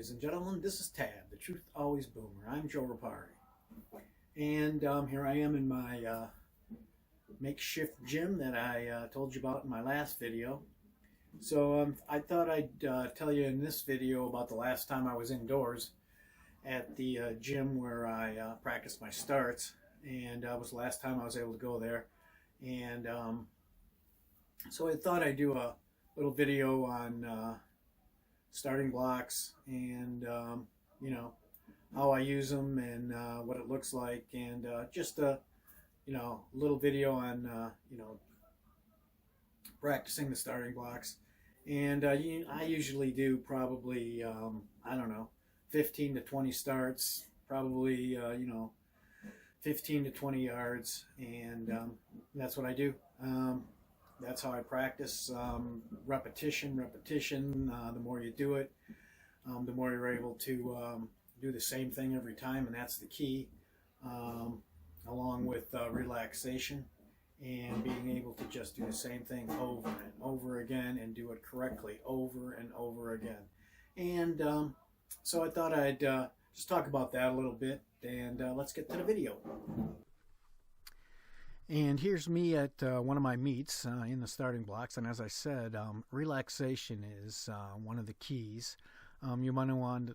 ladies and gentlemen. This is Tab, the Truth Always Boomer. I'm Joe Rapari. And here I am in my makeshift gym that I told you about in my last video. So I thought I'd tell you in this video about the last time I was indoors at the gym where I practiced my starts. And it was the last time I was able to go there. And so I thought I'd do a little video on starting blocks and you know, how I use them and what it looks like, and just a little video on practicing the starting blocks. And I usually do probably I don't know, 15 to 20 starts, probably 15 to 20 yards, and that's what I do. That's how I practice. Repetition. The more you do it, the more you're able to do the same thing every time, and that's the key. Along with relaxation and being able to just do the same thing over and over again and do it correctly over and over again. And so I thought I'd just talk about that a little bit, and let's get to the video. And here's me at one of my meets in the starting blocks. And as I said, relaxation is one of the keys. You want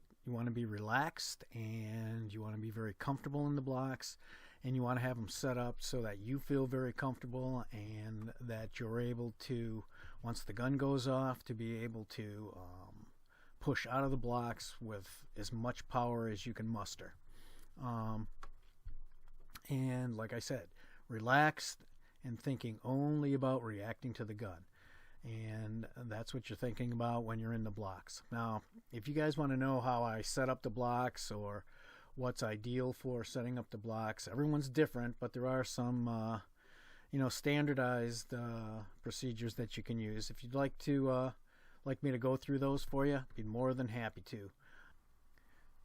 to be relaxed, and you want to be very comfortable in the blocks, and you want to have them set up so that you feel very comfortable and that you're able to, once the gun goes off, to be able to push out of the blocks with as much power as you can muster. And like I said, relaxed and thinking only about reacting to the gun. And that's what you're thinking about when you're in the blocks. Now, if you guys want to know how I set up the blocks or what's ideal for setting up the blocks, everyone's different, but there are some standardized procedures that you can use. If you'd like me to go through those for you, I'd be more than happy to.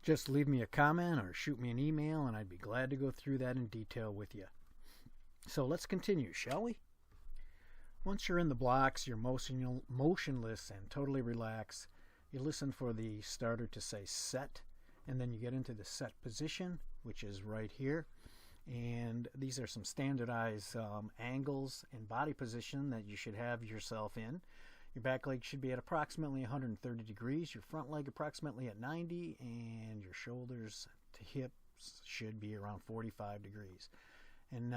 Just leave me a comment or shoot me an email, and I'd be glad to go through that in detail with you. So let's continue, shall we? Once you're in the blocks, you're motionless and totally relaxed. You listen for the starter to say set, and then you get into the set position, which is right here. And these are some standardized angles and body position that you should have yourself in. Your back leg should be at approximately 130 degrees, your front leg approximately at 90, and your shoulders to hips should be around 45 degrees. And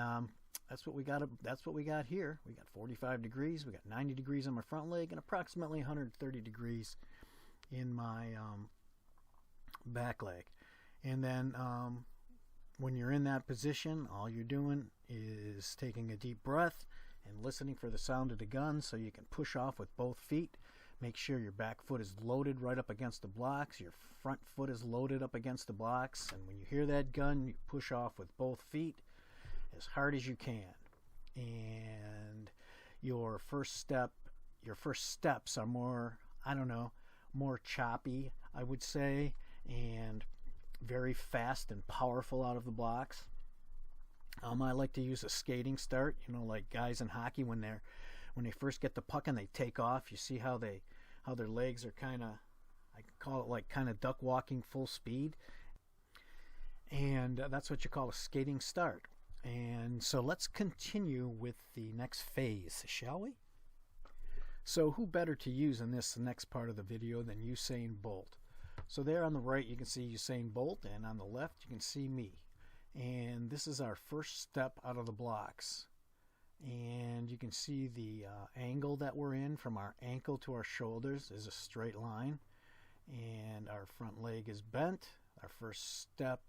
that's what we got here. We got 45 degrees, we got 90 degrees on my front leg, and approximately 130 degrees in my back leg. And then when you're in that position, all you're doing is taking a deep breath and listening for the sound of the gun so you can push off with both feet. Make sure your back foot is loaded right up against the blocks, your front foot is loaded up against the blocks, and when you hear that gun, you push off with both feet as hard as you can. And your first steps are more choppy, I would say, and very fast and powerful out of the blocks. I like to use a skating start, like guys in hockey when they first get the puck and they take off. You see how their legs are kind of, I call it like kind of duck walking full speed, and that's what you call a skating start. And so let's continue with the next phase, shall we? So who better to use in this next part of the video than Usain Bolt? So there on the right you can see Usain Bolt, and on the left you can see me. And this is our first step out of the blocks. And you can see the angle that we're in from our ankle to our shoulders is a straight line. And our front leg is bent. Our first step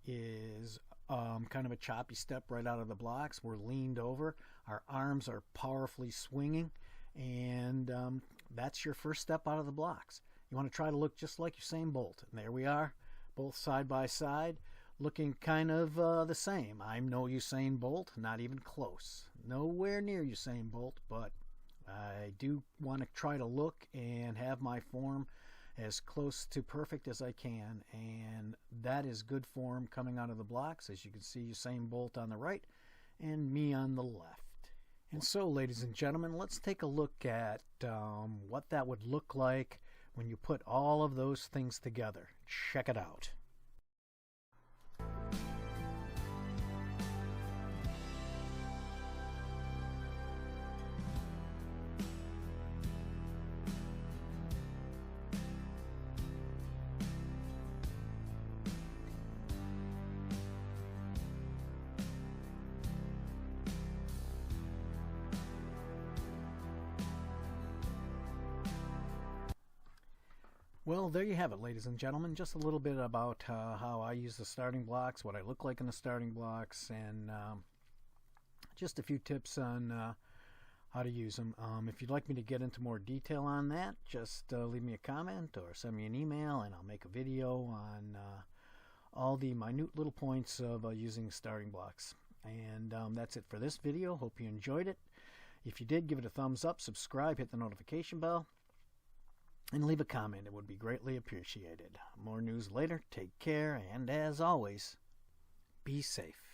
is kind of a choppy step right out of the blocks. We're leaned over. Our arms are powerfully swinging. And that's your first step out of the blocks. You want to try to look just like Usain Bolt. And there we are, both side by side, looking kind of the same. I'm no Usain Bolt, not even close. Nowhere near Usain Bolt, but I do want to try to look and have my form as close to perfect as I can, and that is good form coming out of the blocks. As you can see, Usain Bolt on the right and me on the left. And so, ladies and gentlemen, let's take a look at what that would look like when you put all of those things together. Check it out. Well, there you have it, ladies and gentlemen. Just a little bit about how I use the starting blocks, what I look like in the starting blocks, and just a few tips on how to use them. If you'd like me to get into more detail on that, just leave me a comment or send me an email, and I'll make a video on all the minute little points of using starting blocks. And that's it for this video. Hope you enjoyed it. If you did, give it a thumbs up, subscribe, hit the notification bell, and leave a comment. It would be greatly appreciated. More news later. Take care, and as always, be safe.